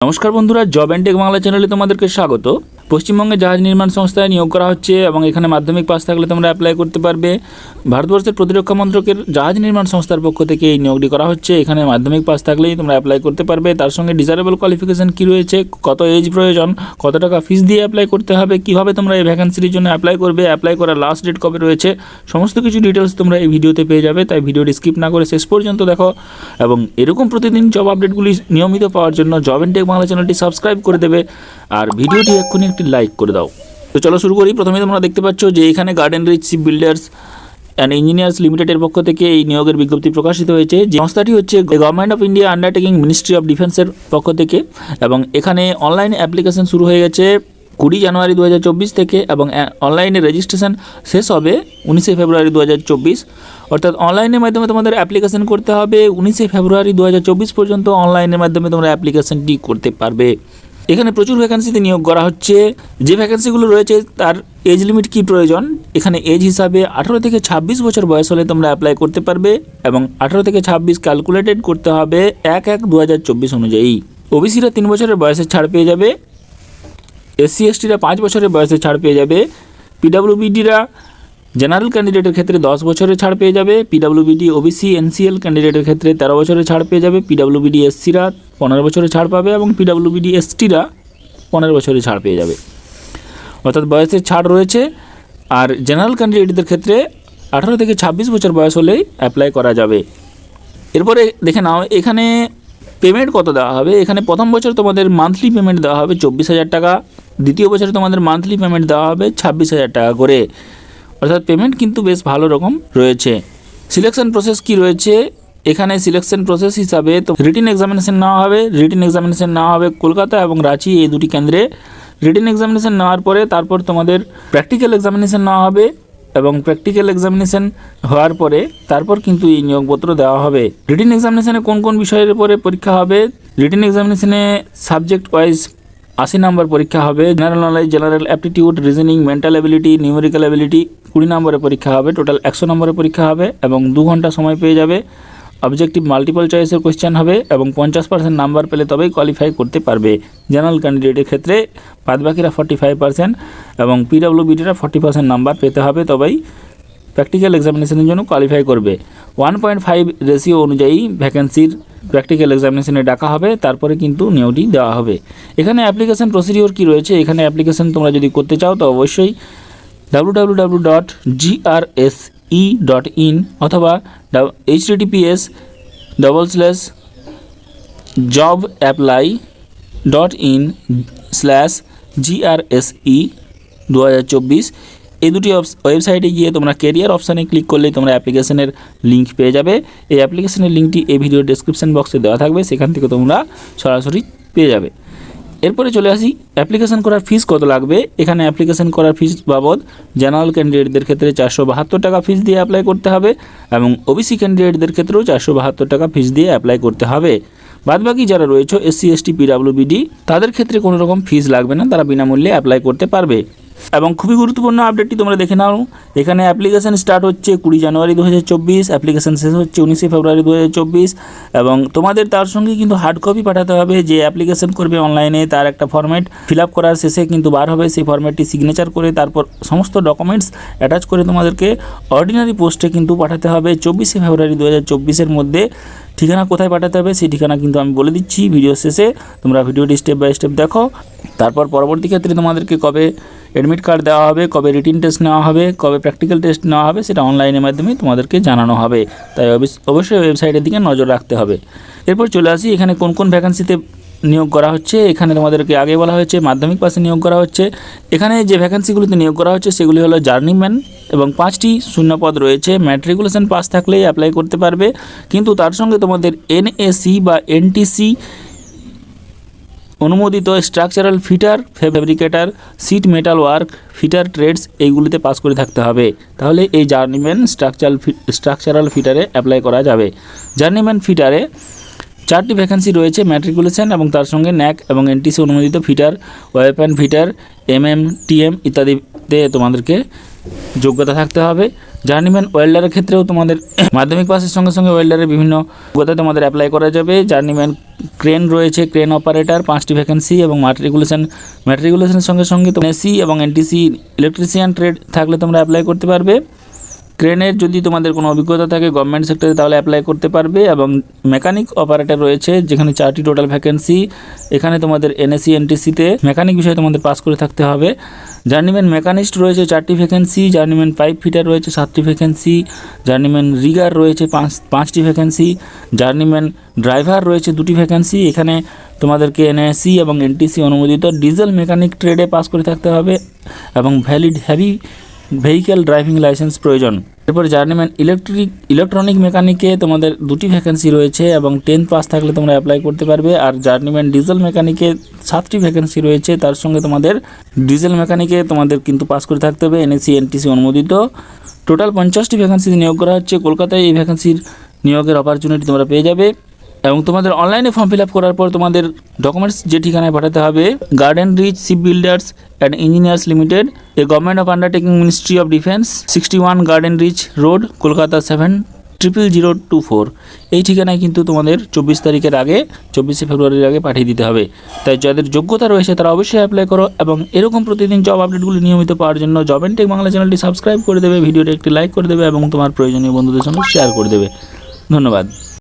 নমস্কার বন্ধুরা, job and take Bangla চ্যানেলে তোমাদেরকে স্বাগত। পশ্চিমবঙ্গে জাহাজ নির্মাণ সংস্থায় নিয়োগ করা হচ্ছে এবং এখানে মাধ্যমিক পাস থাকলে তোমরা অ্যাপ্লাই করতে পারবে। ভারতবর্ষের প্রতিরক্ষা মন্ত্রকের জাহাজ নির্মাণ সংস্থার পক্ষ থেকে এই নিয়োগটি করা হচ্ছে। এখানে মাধ্যমিক পাস থাকলেই তোমরা অ্যাপ্লাই করতে পারবে। তার সঙ্গে ডিজারেবল কোয়ালিফিকেশন কী রয়েছে, কত এজ প্রয়োজন, কত টাকা ফিস দিয়ে অ্যাপ্লাই করতে হবে, কীভাবে তোমরা এই ভ্যাকেন্সির জন্য অ্যাপ্লাই করবে, অ্যাপ্লাই করার লাস্ট ডেট কবে রয়েছে, সমস্ত কিছু ডিটেলস তোমরা এই ভিডিওতে পেয়ে যাবে। তাই ভিডিওটি স্কিপ না করে শেষ পর্যন্ত দেখো এবং এরকম প্রতিদিন জব আপডেটগুলি নিয়মিত পাওয়ার জন্য জব অ্যান্ড টেক বাংলা চ্যানেলটি সাবস্ক্রাইব করে দেবে আর ভিডিওটি এক্ষুনি একটি লাইক করে দাও। তো চলো শুরু করি। প্রথমে তোমরা দেখতে পাচ্ছ যে এখানে Garden Reach Ship Builders and Engineers লিমিটেডের পক্ষ থেকে এই নিয়োগের বিজ্ঞপ্তি প্রকাশিত হয়েছে। যে সংস্থাটি হচ্ছে government of India undertaking ministry of ডিফেন্সের পক্ষ থেকে এবং এখানে অনলাইন অ্যাপ্লিকেশন শুরু হয়ে গেছে 20 জানুয়ারি 2024 থেকে এবং অনলাইনে রেজিস্ট্রেশন শেষ হবে 19 ফেব্রুয়ারি 2024। অর্থাৎ অনলাইনের মাধ্যমে তোমাদের অ্যাপ্লিকেশন করতে হবে 19 ফেব্রুয়ারি 2024 পর্যন্ত। অনলাইনের মাধ্যমে তোমরা অ্যাপ্লিকেশনটি করতে পারবে। এখানে প্রচুর ভ্যাকেন্সিতে নিয়োগ করা হচ্ছে। যে ভ্যাকেন্সিগুলো রয়েছে তার এজ লিমিট কী প্রয়োজন, এখানে এজ হিসাবে 18 থেকে 26 বছর বয়স হলে তোমরা অ্যাপ্লাই করতে পারবে এবং 18 থেকে 26 ক্যালকুলেটেড করতে হবে 1/1/2024 অনুযায়ী। ওবিসিরা 3 বছরের বয়সে ছাড় পেয়ে যাবে, এসসি এসটিরা 5 বছরের বয়সে ছাড় পেয়ে যাবে, পিডাব্লিউবিডিরা জেনারেল ক্যান্ডিডেটের ক্ষেত্রে 10 বছরের ছাড় পেয়ে যাবে, পিডাব্লিউবিডি ওবিসি এনসিএল ক্যান্ডিডেটের ক্ষেত্রে 13 বছরের ছাড় পেয়ে যাবে, পিডাব্লিউবিডি এসসিরা 15 বছরের ছাড় পাবে এবং পিডাব্লিউবিডি এসটিরা 15 বছরের ছাড় পেয়ে যাবে। অর্থাৎ বয়সের ছাড় রয়েছে। আর জেনারেল ক্যান্ডিডেটদের ক্ষেত্রে 18 থেকে 26 বছর বয়স হলেই অ্যাপ্লাই করা যাবে। এরপরে দেখে নাও এখানে পেমেন্ট কত দেওয়া হবে। এখানে প্রথম বছর তোমাদের মান্থলি পেমেন্ট দেওয়া হবে 24,000 টাকা, দ্বিতীয় বছরে তোমাদের মান্থলি পেমেন্ট দেওয়া হবে 26,000 টাকা করে। অর্থাৎ পেমেন্ট কিন্তু বেশ ভালো রকম রয়েছে। সিলেকশন প্রসেস কি রয়েছে, এখানে সিলেকশন প্রসেস হিসাবে তো রিটিন এক্সামিনেশন নেওয়া হবে। রিটিন এক্সামিনেশন নেওয়া হবে কলকাতা এবং রাঁচি এই দুটি কেন্দ্রে। রিটিন এক্সামিনেশন নেওয়ার পরে তারপর তোমাদের প্র্যাকটিক্যাল এক্সামিনেশন নেওয়া হবে এবং প্র্যাকটিক্যাল এক্সামিনেশন হওয়ার পরে তারপর কিন্তু এই নিয়োগপত্র দেওয়া হবে। রিটিন এক্সামিনেশনে কোন কোন বিষয়ের উপরে পরীক্ষা হবে, রিটিন এক্সামিনেশনে সাবজেক্ট ওয়াইজ 80 নম্বর পরীক্ষা হবে। General knowledge, general aptitude, reasoning, mental ability, numerical ability 20 নম্বরের পরীক্ষা হবে। টোটাল 100 নম্বরের পরীক্ষা হবে এবং 2 ঘন্টা সময় পেয়ে যাবে। অবজেক্টিভ মাল্টিপল চয়েসের কোয়েশ্চেন হবে এবং 50% নাম্বার পেলে তবেই কোয়ালিফাই করতে পারবে জেনারেল ক্যান্ডিডেটের ক্ষেত্রে। বাদবাকিরা 45% এবং পিডাব্লিউবিডিরা 40% নাম্বার পেতে হবে তবেই প্র্যাকটিক্যাল এক্সামিনেশনের জন্য কোয়ালিফাই করবে। 1.5 রেশিও অনুযায়ী ভ্যাকেন্সির প্র্যাকটিক্যাল এক্সামিনেশনে ডাকা হবে, তারপরে কিন্তু নিয়োগটি দেওয়া হবে। এখানে অ্যাপ্লিকেশন প্রসিডিওর কী রয়েছে, এখানে অ্যাপ্লিকেশন তোমরা যদি করতে চাও তো অবশ্যই www.grse.in অথবা https://jobsapply.in/grse2024 এই দুটি ওয়েবসাইটে গিয়ে তোমরা কেরিয়ার অপশানে ক্লিক করলেই তোমরা অ্যাপ্লিকেশনের লিঙ্ক পেয়ে যাবে। এই অ্যাপ্লিকেশনের লিঙ্কটি এই ভিডিওর ডেসক্রিপশন বক্সে দেওয়া থাকবে, সেখান থেকে তোমরা সরাসরি পেয়ে যাবে। এরপরে চলে আসি অ্যাপ্লিকেশন করার ফিস কত লাগবে। এখানে অ্যাপ্লিকেশন করার ফিস বাবদ জেনারেল ক্যান্ডিডেটদের ক্ষেত্রে 472 টাকা ফিস দিয়ে অ্যাপ্লাই করতে হবে এবং ওবিসি ক্যান্ডিডেটদের ক্ষেত্রেও 472 টাকা ফিস দিয়ে অ্যাপ্লাই করতে হবে। বাদবাকি যারা রয়েছে এসসি এসটি পিডাব্লিউবিডি তাদের ক্ষেত্রে কোনো রকম ফিস লাগবে না, তারা বিনামূল্যে অ্যাপ্লাই করতে পারবে। এবং খুবই গুরুত্বপূর্ণ আপডেটটি তোমরা দেখে নাও। এখানে অ্যাপ্লিকেশন স্টার্ট হচ্ছে 20 জানুয়ারি 2024, অ্যাপ্লিকেশন শেষ হচ্ছে 19 ফেব্রুয়ারি 2024 এবং তোমাদের তার সঙ্গে কিন্তু হার্ড কপি পাঠাতে হবে। যে অ্যাপ্লিকেশন করবে অনলাইনে তার একটা ফরম্যাট ফিল আপ করার শেষে কিন্তু বার হবে, সেই ফরম্যাটটি সিগনেচার করে তারপর সমস্ত ডকুমেন্টস অ্যাটাচ করে তোমাদেরকে অর্ডিনারি পোস্টে কিন্তু পাঠাতে হবে 24 ফেব্রুয়ারি 2024 মধ্যে। ঠিকানা কোথায় পাঠাতে হবে সেই ঠিকানা কিন্তু আমি বলে দিচ্ছি ভিডিও শেষে, তোমরা ভিডিওটি স্টেপ বাই স্টেপ দেখো। তারপর পরবর্তী ক্ষেত্রে তোমাদেরকে কবে অ্যাডমিট কার্ড দেওয়া হবে, কবে রিটিন টেস্ট নেওয়া হবে, কবে প্র্যাকটিক্যাল টেস্ট নেওয়া হবে সেটা অনলাইনের মাধ্যমে তোমাদেরকে জানানো হবে। তাই অবশ্যই ওয়েবসাইটের দিকে নজর রাখতে হবে। এরপর চলে আসি এখানে কোন কোন ভ্যাকেন্সিতে নিয়োগ করা হচ্ছে। এখানে তোমাদেরকে আগে বলা হয়েছে মাধ্যমিক পাশে নিয়োগ করা হচ্ছে। এখানে যে ভ্যাকেন্সিগুলিতে নিয়োগ করা হচ্ছে সেগুলি হলো জার্নিম্যান এবং 5টি শূন্যপদ রয়েছে। ম্যাট্রিকুলেশন পাস থাকলেই অ্যাপ্লাই করতে পারবে, কিন্তু তার সঙ্গে তোমাদের এনএসি বা এনটিসি অনুমোদিত structural fitter, fabricator, sheet metal work, fitter trades এইগুলিতে পাস করে থাকতে হবে, তাহলে এই জার্নিম্যান স্ট্রাকচারাল ফিটারে অ্যাপ্লাই করা যাবে। জার্নিম্যান ফিটারে 4টি ভ্যাকেন্সি রয়েছে, ম্যাট্রিকুলেশন এবং তার সঙ্গে ন্যাক এবং এনটিসি অনুমোদিত fitter, weapon fitter, MM TM ইত্যাদিতে তোমাদেরকে যোগ্যতা থাকতে হবে। জার্নিম্যান ওয়েল্ডারের ক্ষেত্রেও তোমাদের মাধ্যমিক পাসের সঙ্গে সঙ্গে ওয়েল্ডারের বিভিন্ন যোগ্যতা তোমাদের অ্যাপ্লাই করা যাবে। জার্নিম্যান ক্রেন রয়েছে, ক্রেন অপারেটর 5টি ভ্যাকেন্সি এবং ম্যাট্রিকুলেশনের সঙ্গে সঙ্গে এসি এবং এনটিসি ইলেকট্রিশিয়ান ট্রেড থাকলে তোমরা অ্যাপ্লাই করতে পারবে। ক্রেনের যদি তোমাদের কোনো অভিজ্ঞতা থাকে গভর্নমেন্ট সেক্টরে তাহলে অ্যাপ্লাই করতে পারবে। এবং মেকানিক অপারেটর রয়েছে যেখানে 4টি টোটাল ভ্যাকেন্সি, এখানে তোমাদের এনএসি এনটিসিতে মেকানিক বিষয়ে তোমাদের পাস করে থাকতে হবে। জার্নিম্যান মেকানিস্ট রয়েছে 4টি ভ্যাকেন্সি, জার্নিম্যান পাইপ ফিটার রয়েছে 7টি ভ্যাকেন্সি, জার্নিম্যান রিগার রয়েছে 5টি ভ্যাকেন্সি, জার্নিম্যান ড্রাইভার রয়েছে 2টি ভ্যাকেন্সি। এখানে তোমাদেরকে এনএসি এবং এনটিসি অনুমোদিত ডিজেল মেকানিক ট্রেডে পাস করে থাকতে হবে এবং valid heavy vehicle driving licence প্রয়োজন। এরপর জার্নিম্যান ইলেকট্রনিক মেকানিকে তোমাদের 2টি ভ্যাকেন্সি রয়েছে এবং 10th পাস থাকলে তোমরা অ্যাপ্লাই করতে পারবে। আর জার্নিম্যান ডিজেল মেকানিকে 7টি ভ্যাকেন্সি রয়েছে, তার সঙ্গে তোমাদের ডিজেল মেকানিকে তোমাদের কিন্তু পাস করে থাকতে হবে এনএসি এনটিসি অনুমোদিত। টোটাল 50টি ভ্যাকেন্সি নিয়োগ করা হচ্ছে কলকাতায়। এই ভ্যাকেন্সির নিয়োগের অপরচুনিটি তোমরা পেয়ে যাবে এবং তোমাদের অনলাইনে ফর্ম ফিল আপ করার পর তোমাদের ডকুমেন্টস যে ঠিকানায় পাঠাতে হবে, Garden Reach Ship Builders and Engineers Limited, a government of undertaking, ministry of defence, 61 Garden Reach Road, Kolkata 700024। এই ঠিকানায় কিন্তু তোমাদের 24 তারিখের আগে, 24শে ফেব্রুয়ারির আগে পাঠিয়ে দিতে হবে। তাই যাদের যোগ্যতা রয়েছে তারা অবশ্যই অ্যাপ্লাই করো এবং এরকম প্রতিদিন জব আপডেটগুলি নিয়মিত পাওয়ার জন্য জব অ্যান্ড টেক বাংলা চ্যানেলটি সাবস্ক্রাইব করে দেবে, ভিডিওটা একটি লাইক করে দেবে এবং তোমার প্রয়োজনীয় বন্ধুদের সঙ্গে শেয়ার করে দেবে। ধন্যবাদ।